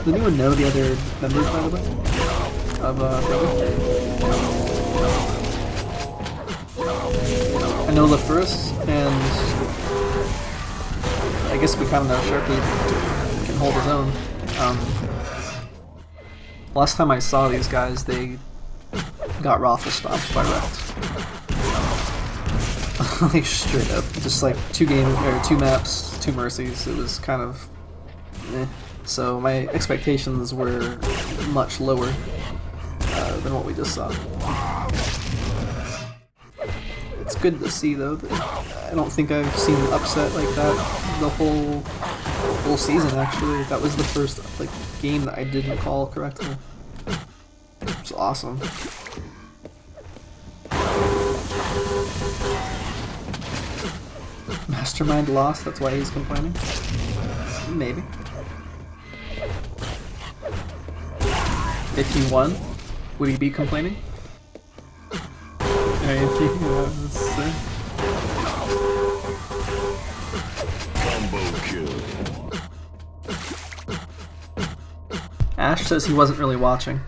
Does anyone know the other members, by the way? Of I know LaFirst, and I guess we kind of know Sharpie can hold his own. Last time I saw these guys, they got Rothel stomped by Rect. Like straight up, just like two maps, 2 mercies. It was kind of eh. So my expectations were much lower than what we just saw. It's good to see though that I don't think I've seen an upset like that the whole season. Actually, that was the first like game that I didn't call correctly. It's awesome. Mastermind lost, that's why he's complaining? Maybe. If he won, would he be complaining? Combo kill. Ash says he wasn't really watching.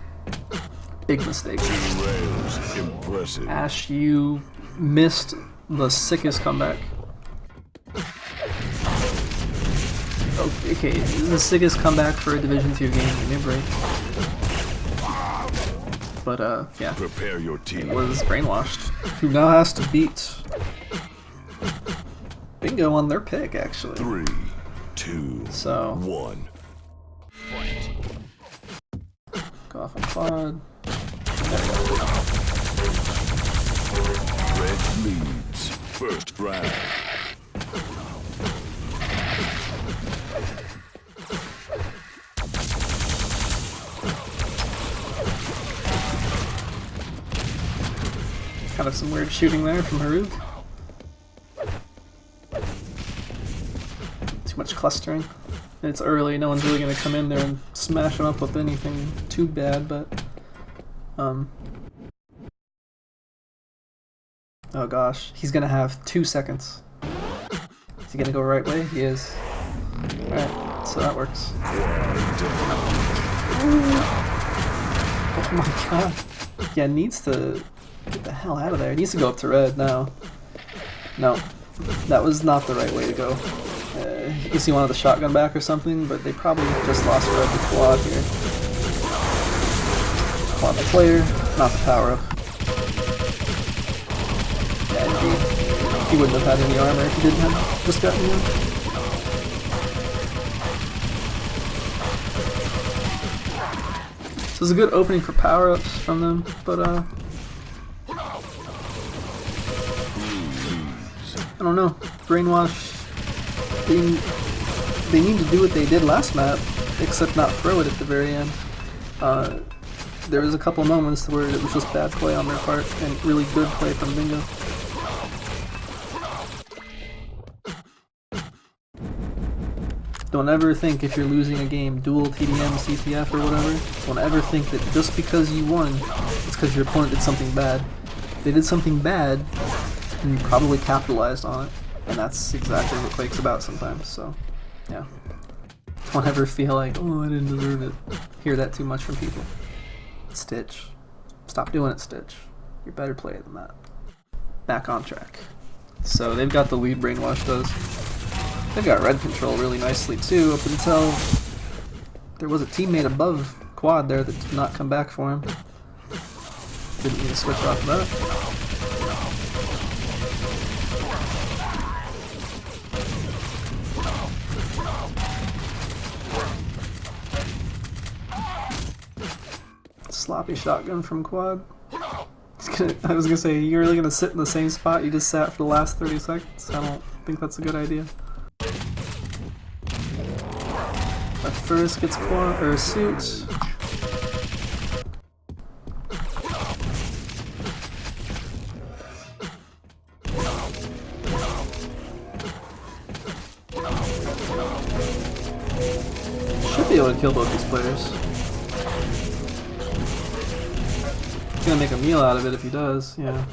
Big mistake. Impressive. Ash, you missed the sickest comeback. Okay, the sickest comeback for a Division 2 game, give me a break. But yeah. Prepare your team. It was Brainwashed, who now has to beat B1NGO on their pick, actually. 3, 2, so 1. Fight. Go off on quad. Red leads. First round. Kind of some weird shooting there from Haruk. Too much clustering. It's early, no one's really going to come in there and smash him up with anything too bad, but oh gosh, he's going to have 2 seconds. Is he going to go right way? He is. Alright, so that works. Oh my god. Yeah, needs to get the hell out of there. He needs to go up to red now. No, that was not the right way to go. I guess he wanted the shotgun back or something, but they probably just lost red to quad here. Quad the player, not the power up. Yeah, he wouldn't have had any armor if he didn't have just gotten in. So it was a good opening for power ups from them, but I don't know. Brainwash. They need to do what they did last map, except not throw it at the very end. There was a couple moments where it was just bad play on their part and really good play from B1NGO. Don't ever think if you're losing a game, Duel, TDM, CTF, or whatever, don't ever think that just because you won, it's because your opponent did something bad. If they did something bad, then you probably capitalized on it. And that's exactly what Quake's about sometimes, so, yeah. Don't ever feel like, oh, I didn't deserve it. Hear that too much from people. Stitch. Stop doing it, Stitch. You're a better player than that. Back on track. So they've got the lead, Brainwash does. They've got red control really nicely too, up until there was a teammate above quad there that did not come back for him. Didn't need to switch off that. Sloppy shotgun from quad. I was gonna say, you're really gonna sit in the same spot you just sat for the last 30 seconds? I don't think that's a good idea. But first gets quad or suit. Should be able to kill both these players. He's gonna make a meal out of it if he does, yeah.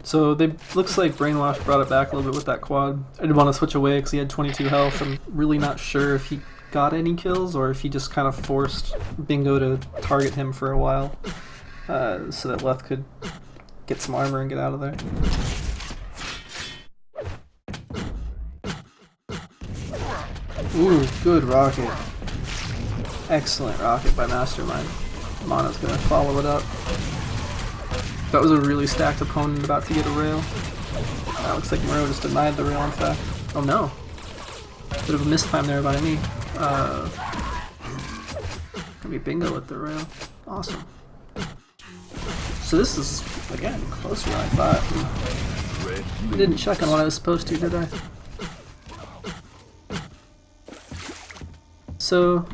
So they looks like Brainwash brought it back a little bit with that quad. I did want to switch away because he had 22 health. I'm really not sure if he got any kills or if he just kind of forced BNGO to target him for a while so that Leth could get some armor and get out of there. Ooh, good rocket. Excellent rocket by Mastermind. Mono's gonna follow it up. That was a really stacked opponent about to get a rail. Looks like Muro just denied the rail in fact. Oh no. Bit of a mistime there by me. Gonna be BNGO with the rail. Awesome. So this is, again, closer than I thought. I didn't check on what I was supposed to, did I? So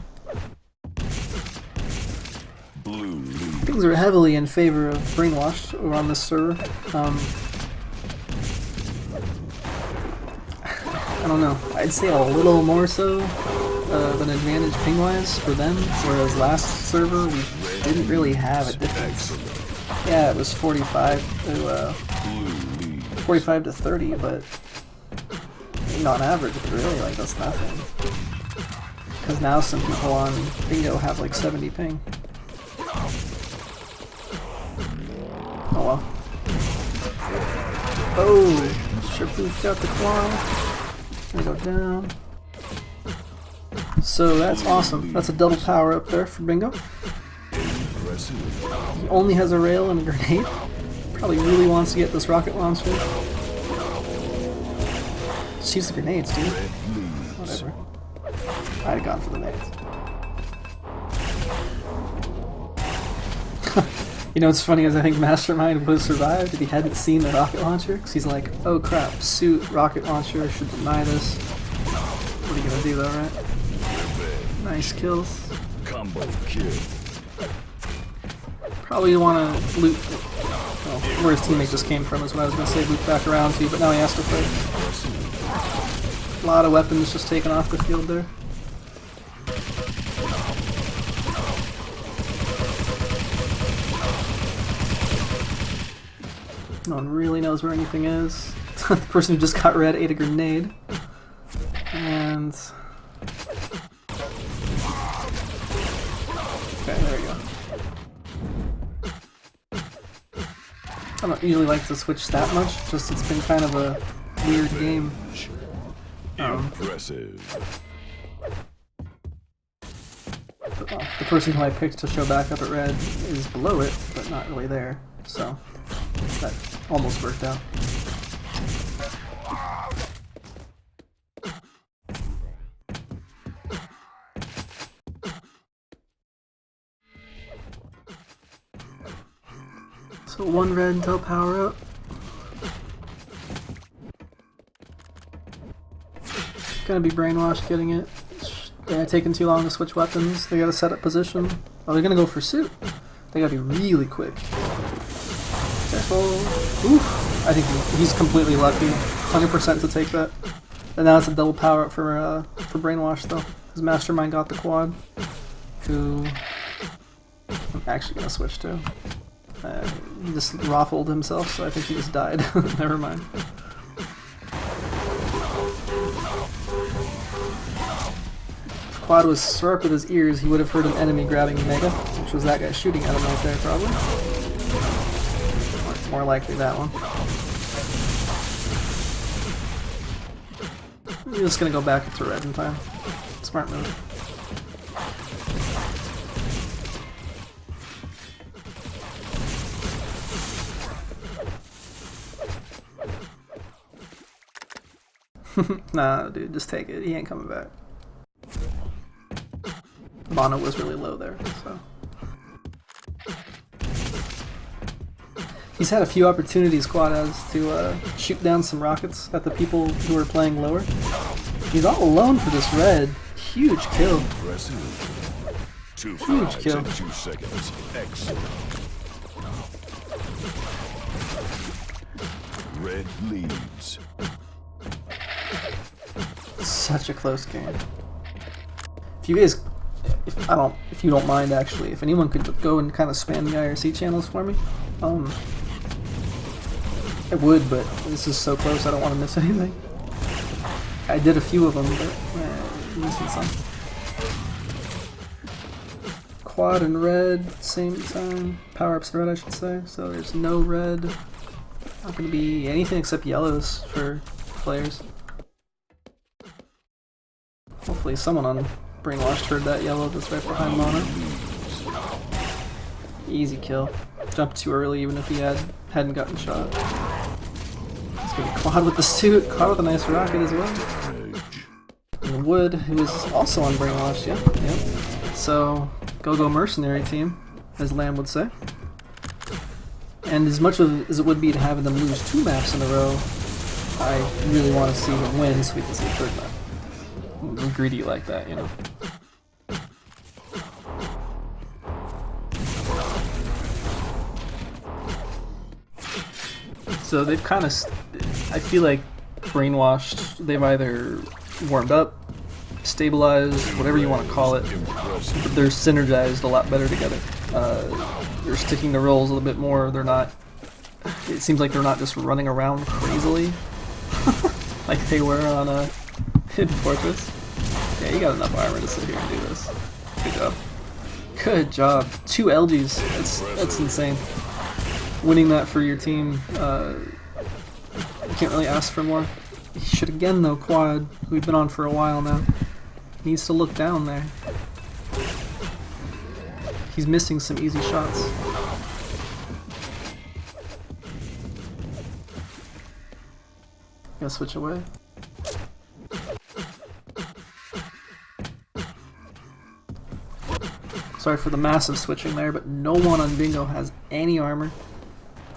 things are heavily in favor of Brainwashed over on this server. I don't know. I'd say a little more so than advantage ping-wise for them, whereas last server we didn't really have a difference. Yeah, it was 45 to 30, but on average, really, like that's nothing. Because now some people on BNGO have like 70 ping. Oh well. Oh! Sharpoof got the claw. Gonna go down. So that's awesome. That's a double power up there for BNGO. He only has a rail and a grenade. Probably really wants to get this rocket launcher. Just use the grenades, dude. Whatever. I'd have gone for the nades. You know what's funny is I think Mastermind would have survived if he hadn't seen the rocket launcher. Because he's like, oh crap, suit, rocket launcher, should deny this. What are you gonna do though, right? Nice kills. Combo kill. Probably want to loot where his teammate just came from is what I was going to say, loop back around to, but now he has to fight. A lot of weapons just taken off the field there. No one really knows where anything is. The person who just got red ate a grenade. And... okay, there we go. I don't usually like to switch that much, just it's been kind of a weird game. Impressive. The person who I picked to show back up at red is below it, but not really there, so that almost worked out. So one red until power up. Gonna be Brainwashed getting it. They're taking too long to switch weapons. They gotta set up position. Oh, they're gonna go for suit. They gotta be really quick. Careful. Oof. I think he's completely lucky. 100% to take that. And now it's a double power up for Brainwash though. His Mastermind got the quad. Who I'm actually gonna switch to. He just raffled himself, so I think he just died. Never mind. If Quad was sharp with his ears, he would have heard an enemy grabbing Mega, which was that guy shooting at him right there, probably. More likely that one. I'm just gonna go back to red in time. Smart move. Nah, dude, just take it. He ain't coming back. Mono was really low there, so. He's had a few opportunities, Quad has, to shoot down some rockets at the people who are playing lower. He's all alone for this red. Huge kill. Huge kill. 2 seconds. Excellent. Red leads. Such a close game. If you guys, if you don't mind actually, if anyone could go and kind of spam the IRC channels for me, I would, but this is so close I don't want to miss anything. I did a few of them, but I'm missing some. Quad and red at the same time. Power-ups red, I should say. So there's no red. Not going to be anything except yellows for players. Hopefully someone on Brainwashed heard that yellow that's right behind Mana. Easy kill. Jumped too early even if he hadn't gotten shot. He's gonna quad with the suit, quad with a nice rocket as well. And Wood, who is also on Brainwashed, yep. So, go mercenary team, as Lamb would say. And as much as it would be to having them lose 2 maps in a row, I really want to see them win so we can see the 3rd map. I'm greedy like that, you know. So they've kind of, I feel like Brainwashed, they've either warmed up, stabilized, whatever you want to call it, but they're synergized a lot better together. They're sticking to roles a little bit more, they're not, it seems like they're not just running around crazily like they were on Hidden Fortress. Yeah, you got enough armor to sit here and do this. Good job. Good job. 2 LGs, that's insane. Winning that for your team, you can't really ask for more. He should again though, Quad, we've been on for a while now. Needs to look down there. He's missing some easy shots. Gotta switch away. Sorry for the massive switching there, but no one on B1NGO has any armor.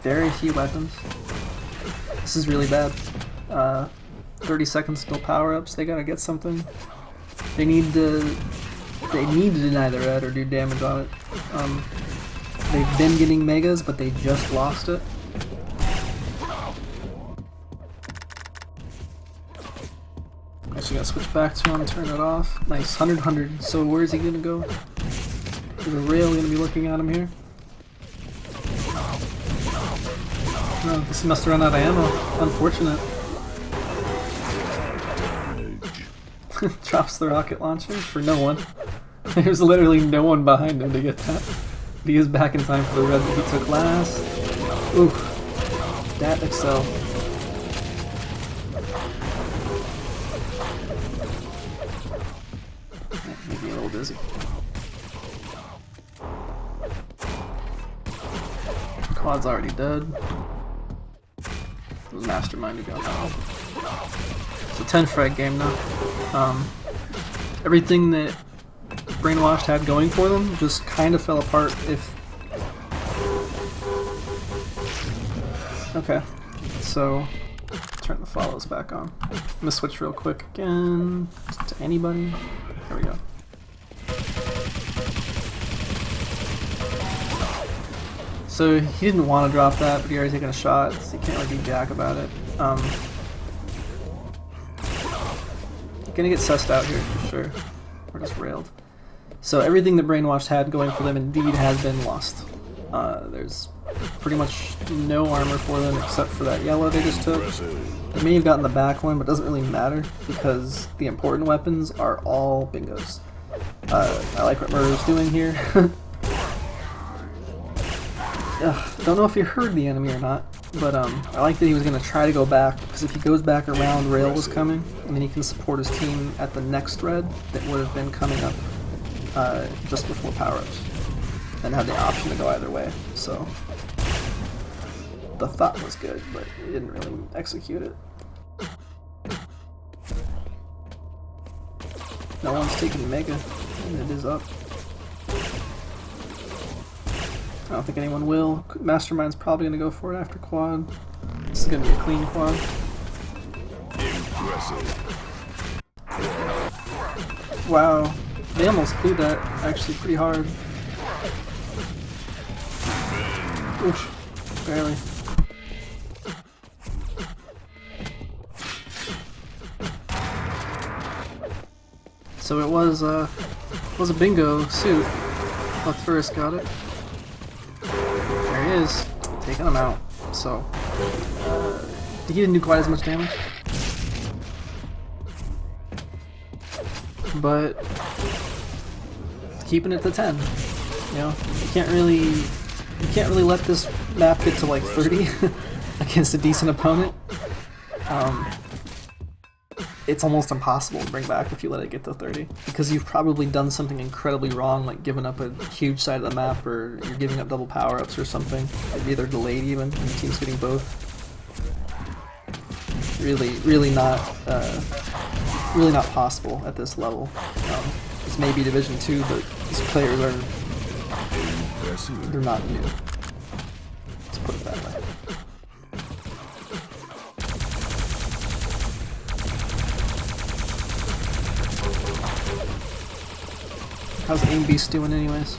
Very few weapons. This is really bad. 30 seconds till power-ups. They gotta get something. They need to deny the red or do damage on it. They've been getting megas, but they just lost it. Actually, gotta switch back to him, turn it off. Nice, 100. So where's he gonna go? Is a rail gonna be looking at him here? Oh, guess he must have run out of ammo. Unfortunate. Drops the rocket launcher for no one. There's literally no one behind him to get that. But he is back in time for the red that he took last. Ooh. That Excel. Maybe a little dizzy. Quad's already dead. It was Mastermind to go now. It's a 10 frag game now. Everything that Brainwashed had going for them just kind of fell apart if... Okay, so turn the follows back on. I'm gonna switch real quick again to anybody. There we go. So he didn't want to drop that, but he already taken a shot, so he can't really do jack about it. Gonna get sussed out here for sure. Or just railed. So everything that Brainwashed had going for them indeed has been lost. There's pretty much no armor for them except for that yellow they just took. They may have gotten the back one, but it doesn't really matter because the important weapons are all B1NGOs. I like what Murder's doing here. Don't know if he heard the enemy or not, but I like that he was going to try to go back, because if he goes back around, Rail was coming, and then he can support his team at the next red that would have been coming up just before power-ups, and had the option to go either way. So the thought was good, but he didn't really execute it. No one's taking Mega, and it is up. I don't think anyone will. Mastermind's probably going to go for it after quad. This is going to be a clean quad. Impressive. Wow. They almost blew that actually pretty hard. Oof. Barely. So it was a B1NGO suit. Left first got it. There he is, taking him out. So He didn't do quite as much damage, but keeping it to 10. You know, you can't really let this map get to like 30 against a decent opponent. It's almost impossible to bring back if you let it get to 30, because you've probably done something incredibly wrong, like given up a huge side of the map, or you're giving up double power-ups or something. Maybe they're delayed even, and the team's getting both. Really not possible at this level. This may be Division 2, but these players they're not new. Let's put it that way. How's Aim Beast doing anyways?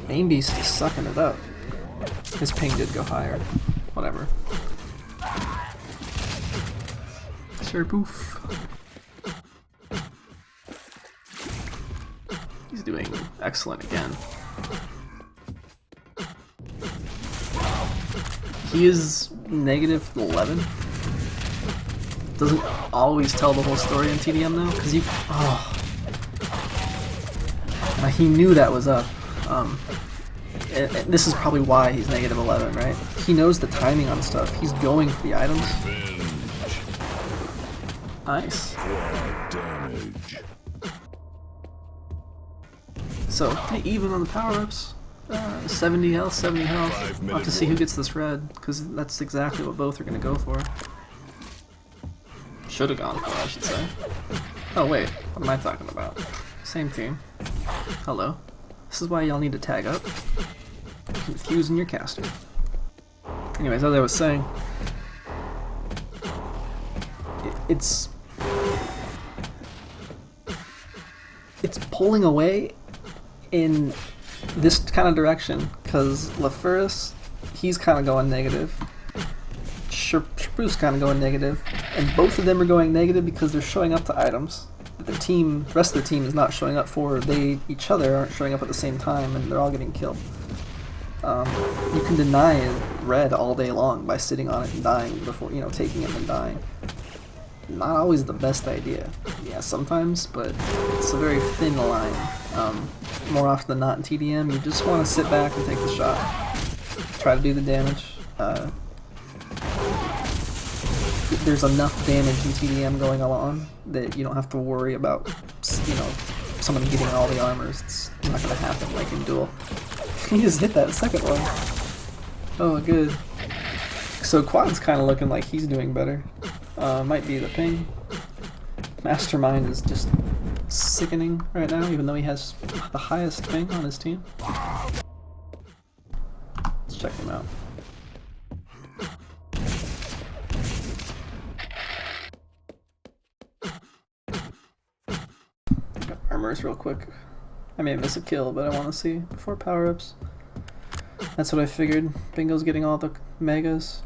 Aim Beast is sucking it up. His ping did go higher. Whatever. Sure, poof. He's doing excellent again. He is -11. Doesn't always tell the whole story in TDM though, because you... Oh. He knew that was up. And this is probably why he's -11, right? He knows the timing on stuff. He's going for the items. Nice. So, pretty even on the power-ups. 70 health, 70 health. We'll have to see who gets this red, because that's exactly what both are going to go for. Should have gone for, I should say. Oh wait, what am I talking about? Same team. Hello. This is why y'all need to tag up. Confusing your caster. Anyways, as I was saying, it's pulling away in this kind of direction, because LaFurris, he's kind of going negative. Spruce kind of going negative, and both of them are going negative because they're showing up to items that the rest of their team is not showing up for. They each other aren't showing up at the same time, and they're all getting killed. You can deny red all day long by sitting on it and dying before, you know, taking it and dying. Not always the best idea. Yeah, sometimes, but it's a very thin line. More often than not in TDM, you just want to sit back and take the shot. Try to do the damage. There's enough damage in TDM going on that you don't have to worry about, you know, someone getting all the armors. It's not going to happen like in Duel. He just hit that second one. Oh, good. So Quad's kind of looking like he's doing better. Might be the ping. Mastermind is just sickening right now, even though he has the highest ping on his team. Let's check him out. Got armors real quick. I may miss a kill, but I want to see before power-ups. That's what I figured. Bingo's getting all the megas.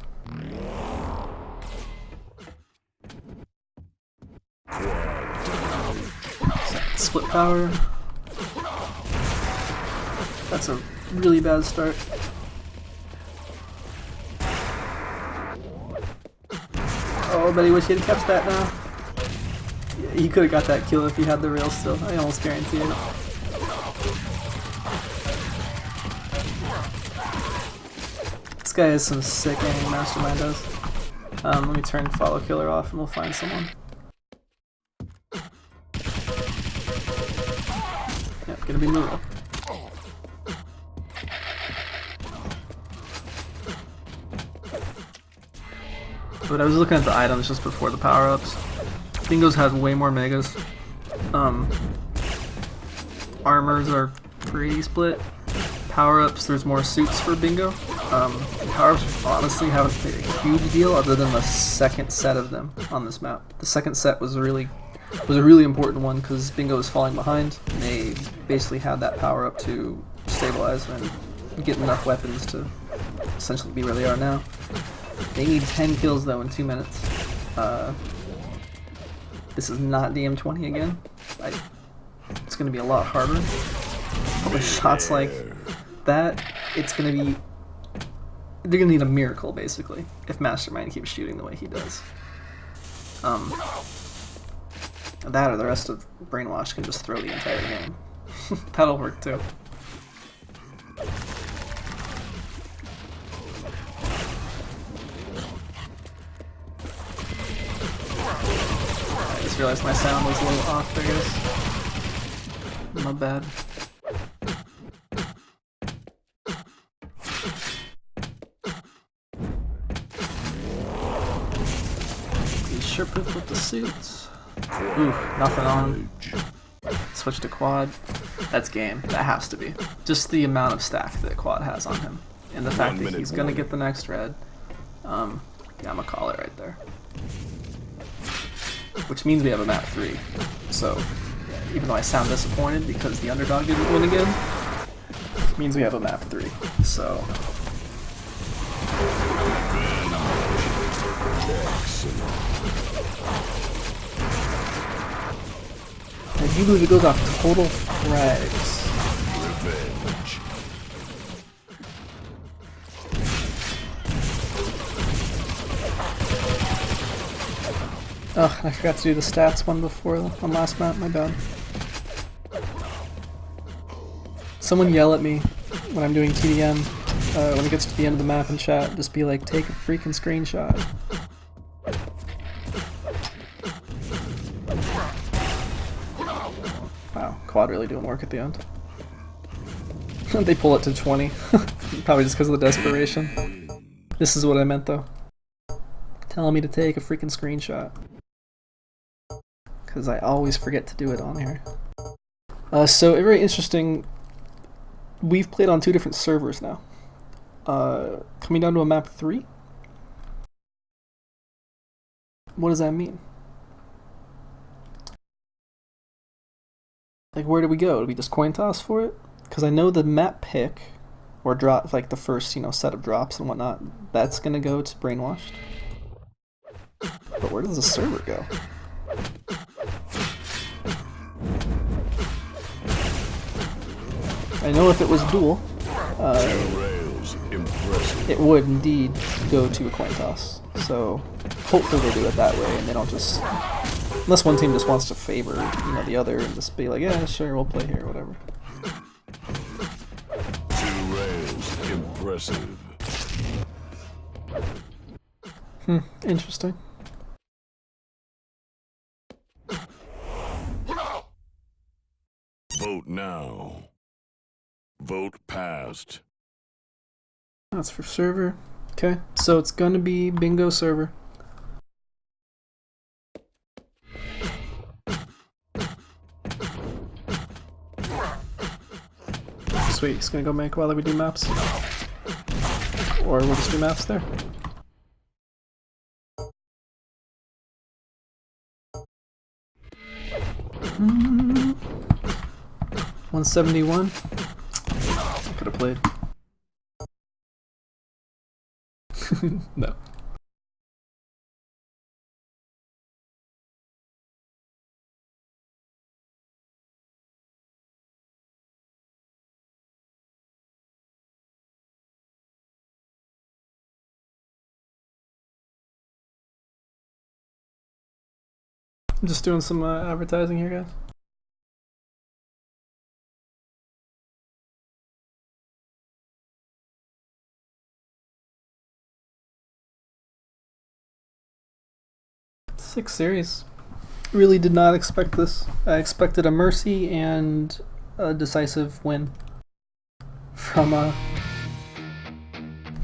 Split power. That's a really bad start. Oh, but I wish he had kept that now. Yeah, he could have got that kill if he had the rail still. I almost guarantee it. This guy has some sick aiming, Mastermind does. Let me turn follow killer off and we'll find someone. Yep, gonna be Muro. But I was looking at the items just before the power-ups. Bingo's has way more megas. Armors are pretty split. Power-ups, there's more suits for Bingo. Power-ups honestly haven't played a huge deal other than the second set of them on this map. The second set was a really important one because Bingo was falling behind. They basically had that power-up to stabilize and get enough weapons to essentially be where they are now. They need 10 kills though in 2 minutes. This is not DM20 again. It's going to be a lot harder. But with shots like that, it's going to be they're gonna need a miracle basically if Mastermind keeps shooting the way he does. That or the rest of Brainwash can just throw the entire game. That'll work too. I just realized my sound was a little off there, guys. Not bad. Sherpith with the suits. Ooh, nothing on. Switch to quad. That's game. That has to be. Just the amount of stack that quad has on him. And the fact that he's gonna get the next red. Yeah, I'm gonna call it right there. Which means we have a map 3. So, even though I sound disappointed because the underdog didn't win again, it means we have a map 3. So. And he loses, it goes off total frags. Revenge. Ugh, I forgot to do the stats one before on last map, my bad. Someone yell at me when I'm doing TDM, when it gets to the end of the map in chat, just be like, take a freaking screenshot. Wow, quad really doing work at the end. They pull it to 20, probably just because of the desperation. This is what I meant though. Telling me to take a freaking screenshot. Because I always forget to do it on here. So, very interesting. We've played on 2 different servers now. Coming down to a map 3? What does that mean? Like, where do we go? Do we just coin toss for it? Because I know the map pick, or drop, like the first, set of drops and whatnot, that's gonna go to Brainwashed. But where does the server go? I know if it was Duel, it would indeed go to a coin toss. So hopefully they do it that way and they don't just, unless one team just wants to favor the other and just be like, yeah, sure, we'll play here, whatever. 2 rails, impressive. Interesting. Vote now. Vote passed. That's for server. Okay, so it's gonna be BNGO server. Sweet, it's gonna go make while we do maps. Or we'll just do maps there. Hmm. 171. I could have played. No. I'm just doing some advertising here, guys. Six series. Really did not expect this. I expected a mercy and a decisive win from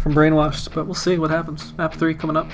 Brainwashed, but we'll see what happens. Map 3 coming up.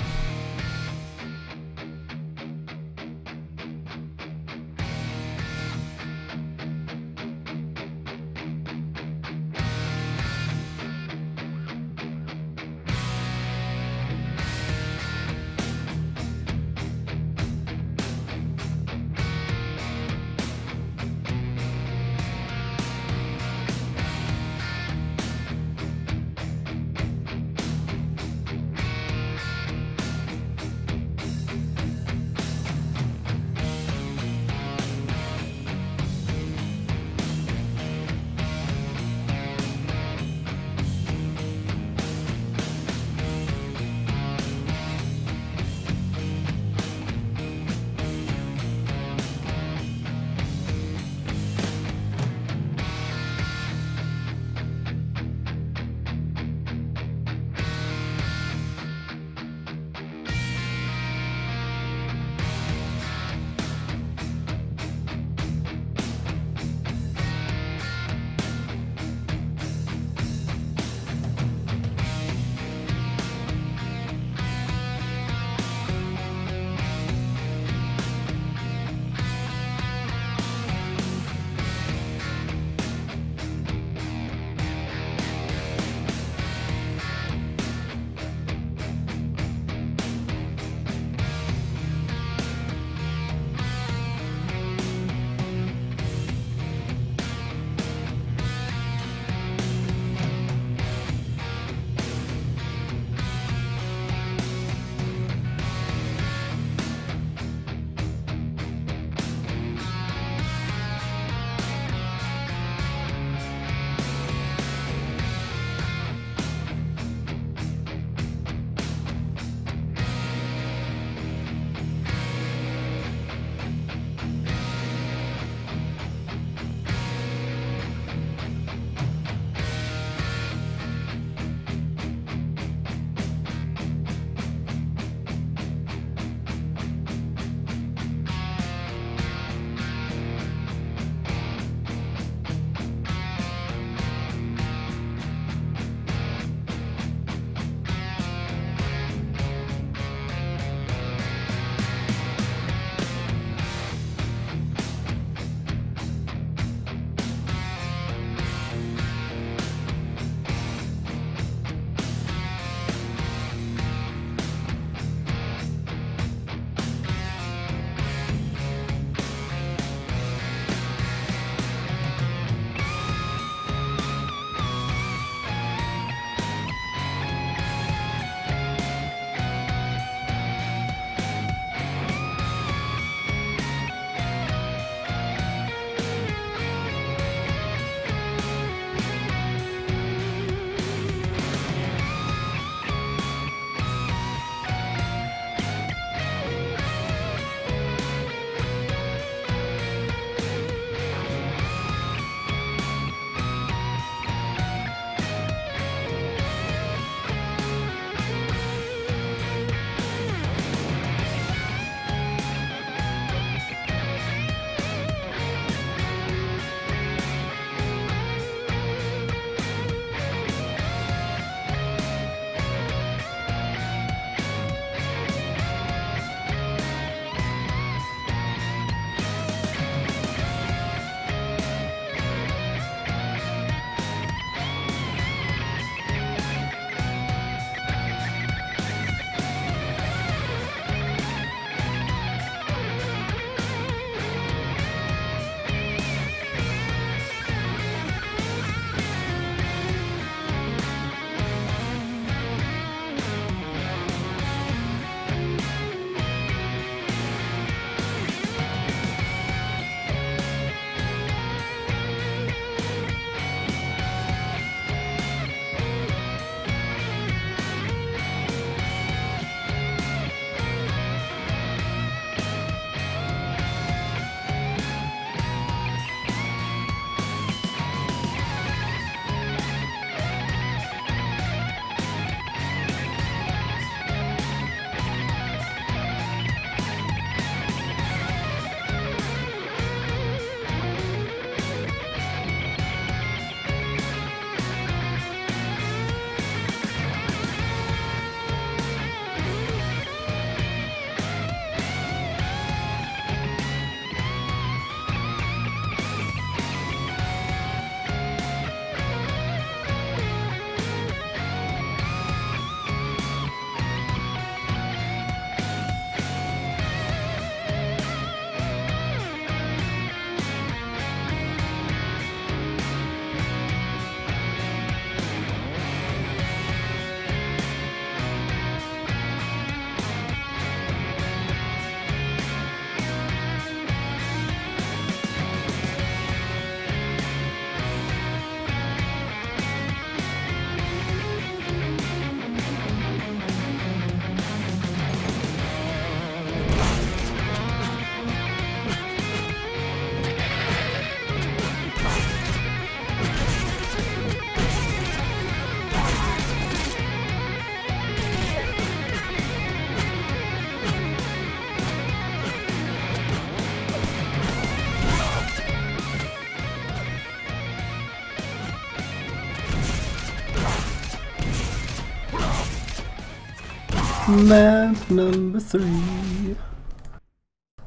Map number 3.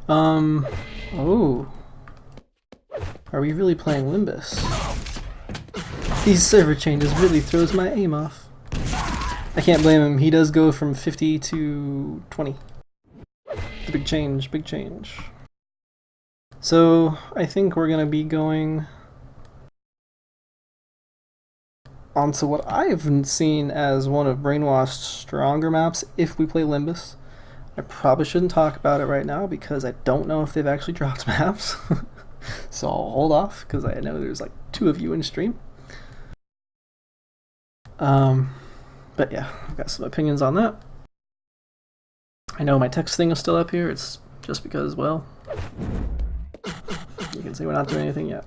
Oh. Are we really playing Limbus? These server changes really throws my aim off. I can't blame him, he does go from 50 to 20. It's a big change, big change. So, I think we're gonna be going onto what I've seen as one of Brainwashed's stronger maps if we play Limbus. I probably shouldn't talk about it right now because I don't know if they've actually dropped maps. So I'll hold off because I know there's like 2 of you in stream. But yeah, I've got some opinions on that. I know my text thing is still up here. It's just because, well, you can see we're not doing anything yet.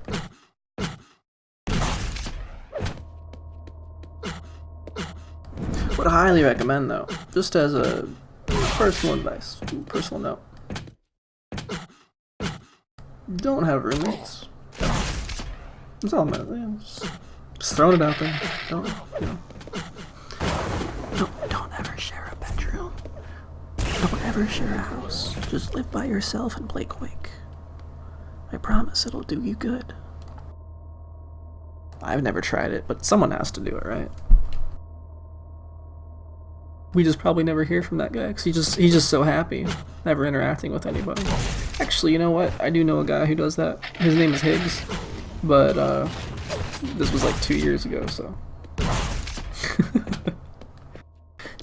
Would highly recommend though, just as a personal advice, personal note. Don't have roommates. That's all I'm gonna say. Just throwing it out there. Don't, you know. Don't ever share a bedroom. Don't ever share a house. Just live by yourself and play Quake. I promise it'll do you good. I've never tried it, but someone has to do it, right? We just probably never hear from that guy because he's just so happy, never interacting with anybody. Actually, you know what? I do know a guy who does that. His name is Higgs, but this was like 2 years ago, so.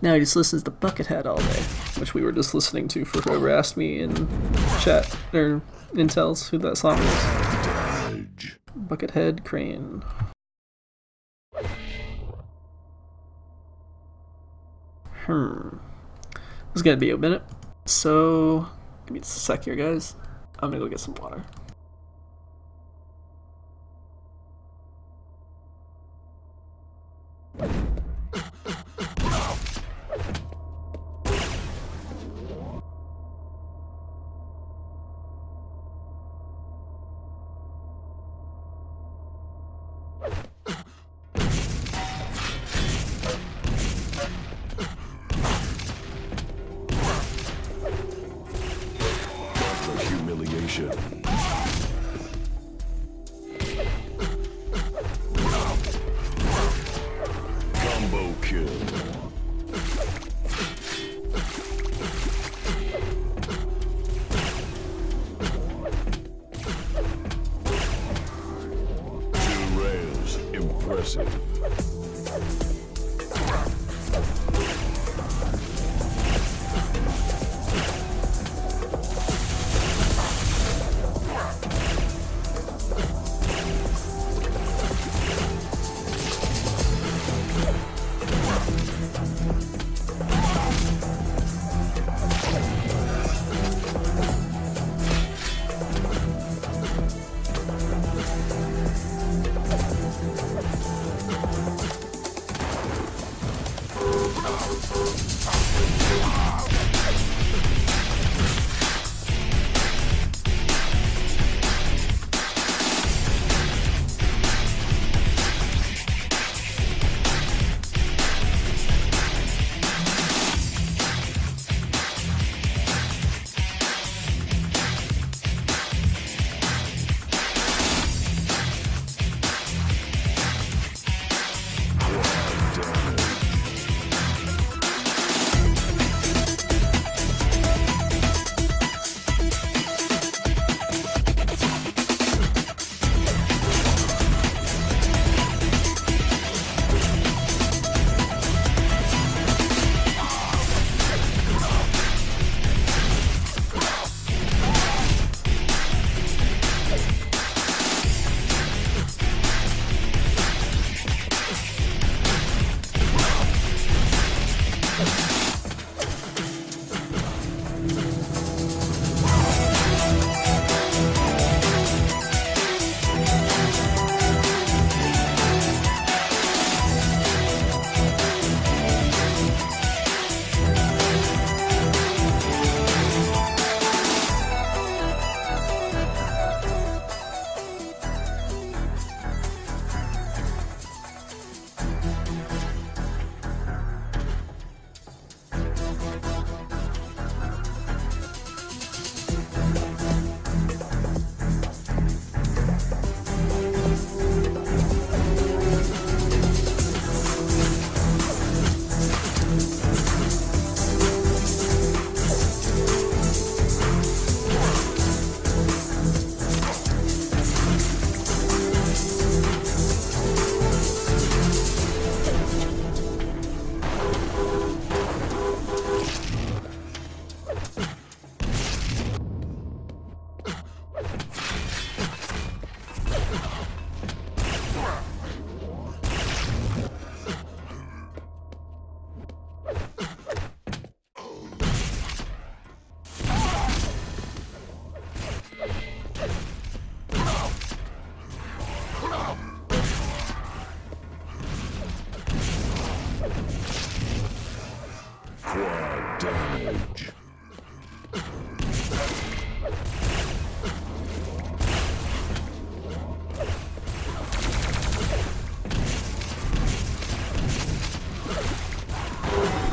Now he just listens to Buckethead all day, which we were just listening to for whoever asked me in chat, or Intels, who that song is. Buckethead Crane. It's gonna be a minute, so give me just a sec here, guys. I'm gonna go get some water. Combo kill. Two rails, impressive.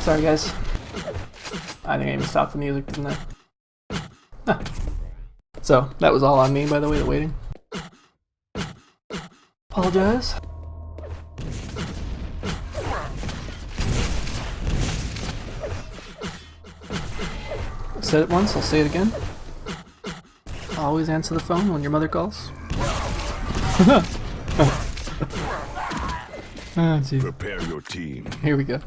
Sorry guys. I think I even stopped the music, didn't I? Huh. So, that was all on me, by the way, the waiting. Apologize. I said it once, I'll say it again. Always answer the phone when your mother calls. Oh, geez. Prepare your team. Here we go.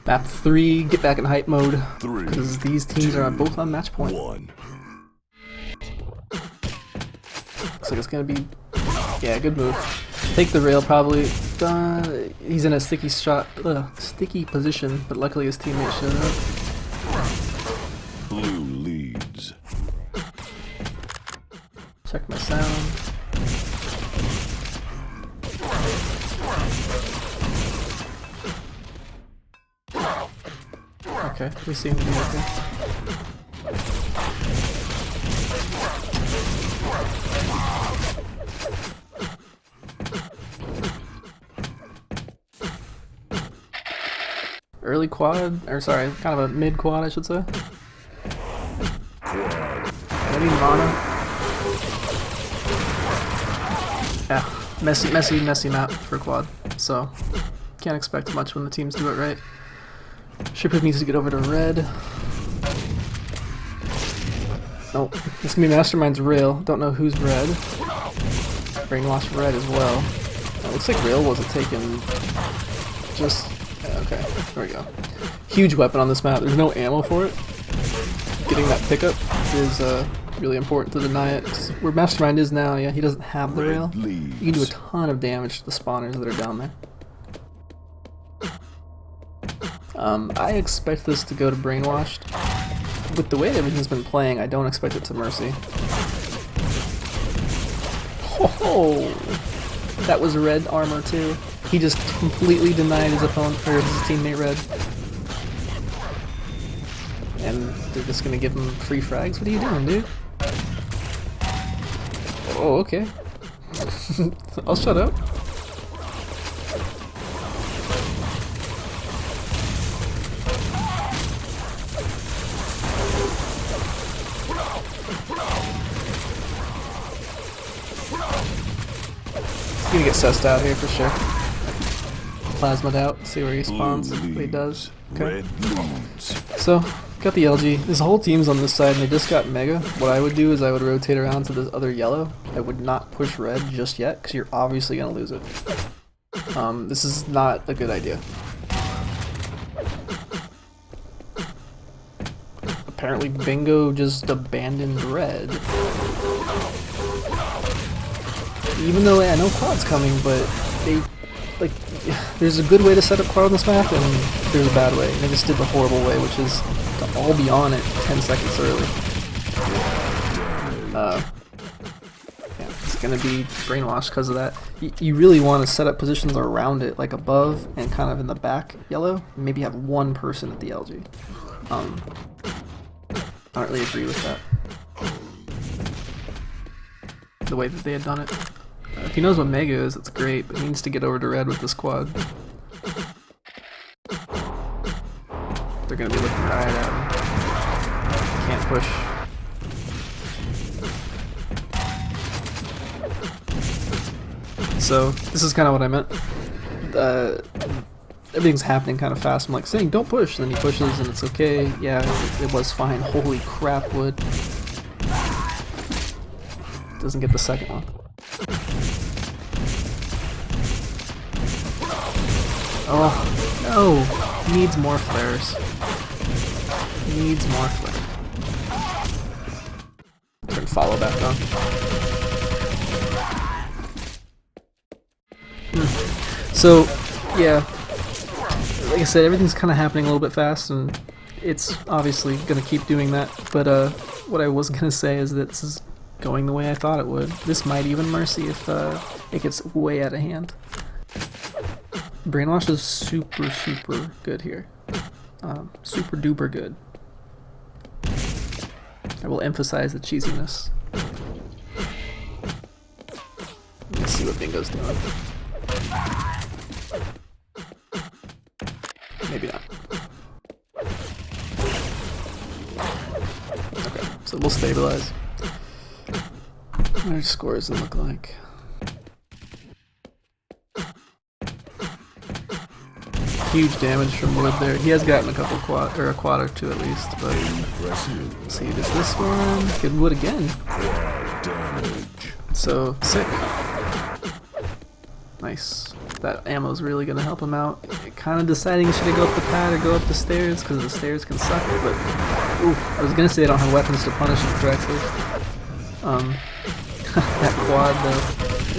Map 3, get back in hype mode. Because these teams are both on match point. 1. Looks like it's gonna be, yeah, good move. Take the rail probably. He's in a sticky sticky position, but luckily his teammate showed up. Blue leads. Check my sound. Okay, we seem to be okay. Early quad, or sorry, kind of a mid quad, I should say. Maybe mono. Yeah, messy map for quad. So can't expect much when the teams do it right. Shipper needs to get over to red. Nope, it's gonna be Mastermind's rail. Don't know who's red. Brainwashed red as well. It looks like rail wasn't taken. Just. Okay, there we go. Huge weapon on this map. There's no ammo for it. Getting that pickup is really important to deny it. Where Mastermind is now, yeah, he doesn't have the rail. You can do a ton of damage to the spawners that are down there. I expect this to go to Brainwashed. With the way everything's been playing, I don't expect it to Mercy. Oh, that was red armor too. He just completely denied his opponent, or his teammate red. And they're just gonna give him free frags? What are you doing, dude? Oh, okay. I'll shut up. He's gonna get sussed out here for sure. Plasma'd out, see where he spawns, what he does. Okay. So, got the LG. This whole team's on this side and they just got Mega. What I would do is I would rotate around to this other yellow. I would not push red just yet, because you're obviously gonna lose it. This is not a good idea. Apparently B1NGO just abandoned red. Even though I know quad's coming, but they, like, there's a good way to set up quad on this map, and there's a bad way. And they just did the horrible way, which is to all be on it 10 seconds early. Yeah, it's gonna be brainwashed because of that. You really want to set up positions around it, like above and kind of in the back yellow. Maybe have one person at the LG. I don't really agree with that. The way that they had done it. If he knows what Mega is, it's great, but he needs to get over to red with this quad. They're gonna be looking right at him. Can't push. So, this is kind of what I meant. Everything's happening kind of fast. I'm like saying, don't push, and then he pushes and it's okay. Yeah, it was fine. Holy crap, wood. Doesn't get the second one. Oh, no! Needs more flares. Needs more flare. Turn follow back on. So, yeah. Like I said, everything's kind of happening a little bit fast, and it's obviously going to keep doing that. But what I was going to say is that this is going the way I thought it would. This might even Mercy if it gets way out of hand. Brainwash is super, super good here. Super duper good. I will emphasize the cheesiness. Let's see what B1NGO's doing. We'll stabilize. What our scores look like? Huge damage from Wood there. He has gotten a couple quad or a quad or two at least, but let's see, does this one get Wood again? So sick. Nice. That ammo's really gonna help him out. Kind of deciding should I go up the pad or go up the stairs because the stairs can suck. But oof, I was gonna say I don't have weapons to punish him correctly. That quad though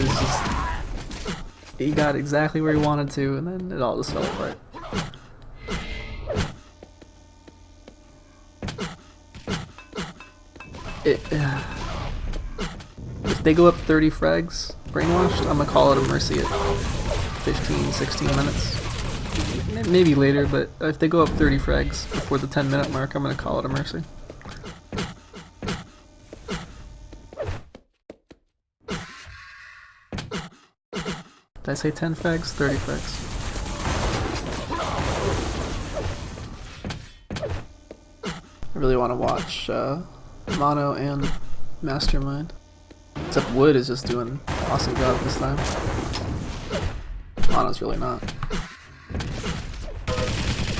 is just, he got exactly where he wanted to, and then it all just fell apart. If they go up 30 frags, brainwashed, I'm gonna call it a mercy at 15, 16 minutes. Maybe later, but if they go up 30 frags before the 10-minute mark, I'm gonna call it a mercy. Did I say 10 frags? 30 frags. I really want to watch Mono and Mastermind. Except Wood is just doing an awesome job this time. Mono's really not.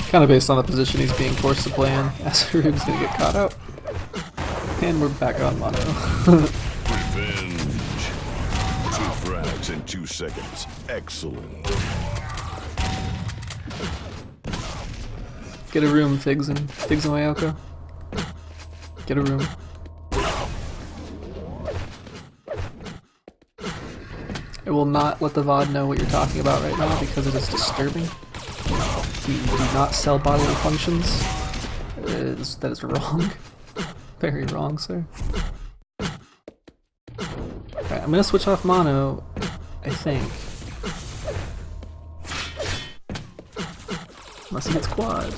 Kind of based on the position he's being forced to play in. Asarug's gonna get caught out. And we're back on Mono. Revenge. 2 frags in 2 seconds. Excellent. Get a room, Figs and Mayoko. Get a room. I will not let the VOD know what you're talking about right now because it is disturbing. We do not sell bodily functions. That is wrong. Very wrong, sir. Alright, I'm gonna switch off Mono, I think. Unless he gets quad.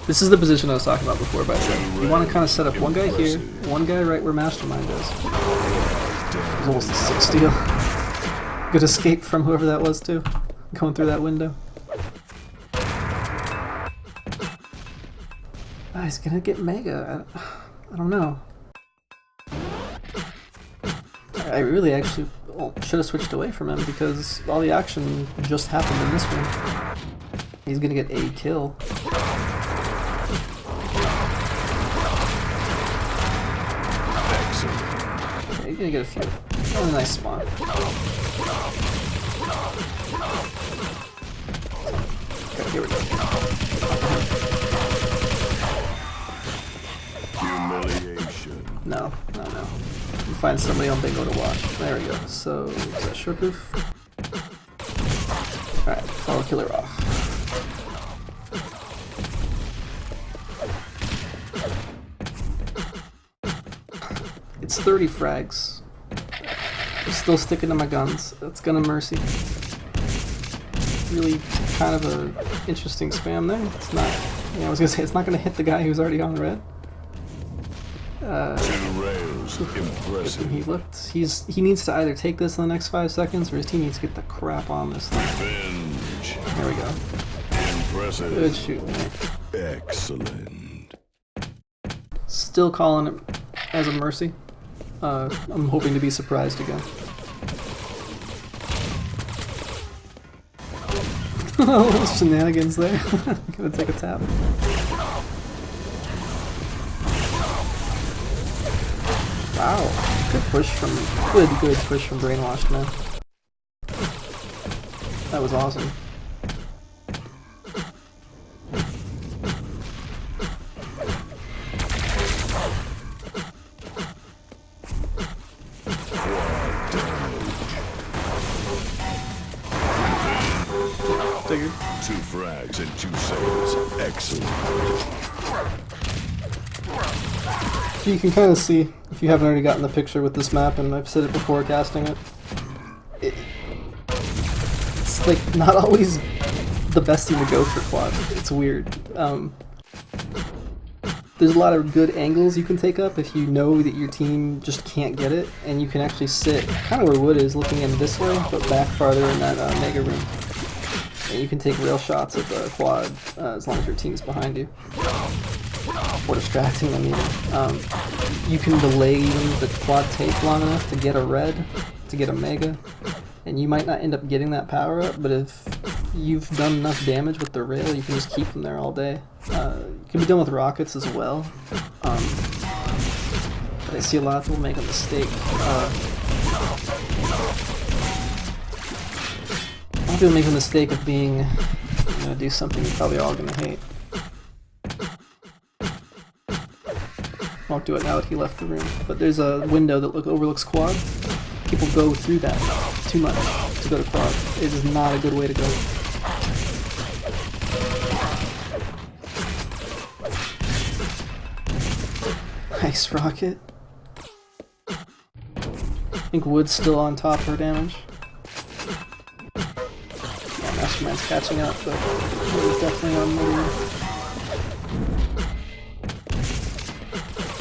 This is the position I was talking about before, by the way. You want to kind of set up one guy here, one guy right where Mastermind is. There's almost a 6 steal. Good escape from whoever that was too. Going through that window. Ah, he's gonna get Mega. I don't know. I really actually should have switched away from him because all the action just happened in this room. He's gonna get a kill. Okay, you're gonna get a few. Oh, a nice spawn. Okay, here we go. Humiliation. No. We'll find somebody on BNGO to watch. There we go. So, is that short proof? Alright, follow killer off. It's 30 frags. I'm still sticking to my guns. That's gonna mercy. Really kind of a interesting spam there. It's not, I was gonna say it's not gonna hit the guy who's already on red. 2 rails. Impressive. He looked. He needs to either take this in the next 5 seconds or his team needs to get the crap on this thing. Revenge. There we go. Impressive. Good shooting there. Excellent. Still calling it as a mercy. I'm hoping to be surprised again. Oh, shenanigans there. Gonna take a tap. Wow, good push from Brainwashed, man. That was awesome. Figured. 2 frags in 2 seconds. Excellent. So you can kind of see, if you haven't already gotten the picture with this map, and I've said it before casting it, it's like not always the best thing to go for quad. It's weird. There's a lot of good angles you can take up if you know that your team just can't get it, and you can actually sit kind of where Wood is, looking in this way, but back farther in that mega room. And you can take real shots at the quad as long as your team's behind you. or distracting them even. You can delay even the quad take long enough to get a red, to get a mega, and you might not end up getting that power up, but if you've done enough damage with the rail, you can just keep them there all day. You can be done with rockets as well. But I see a lot of people make a mistake. A lot of people make a mistake of being, you know, do something you're probably all gonna hate. Won't do it now that he left the room. But there's a window that overlooks quad. People go through that too much to go to quad. It is not a good way to go. Nice rocket. I think Wood's still on top for damage. Yeah, Masterman's catching up, but Wood's definitely on more.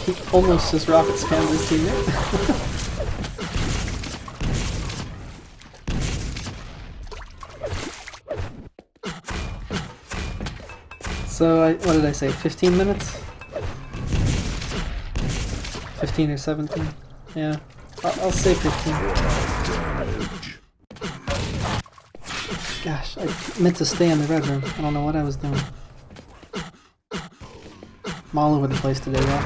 He almost just rocket spammed his teammate. So, what did I say, 15 minutes? 15 or 17? Yeah, I'll say 15. Gosh, I meant to stay in the red room. I don't know what I was doing. I'm all over the place today, y'all.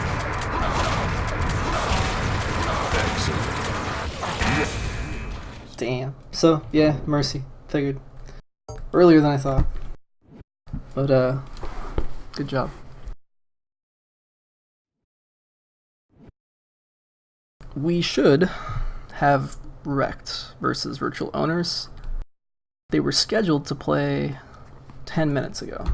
Damn. So, yeah, Mercy. Figured. Earlier than I thought. But, good job. We should have Wrecked versus Virtual Owners. They were scheduled to play 10 minutes ago.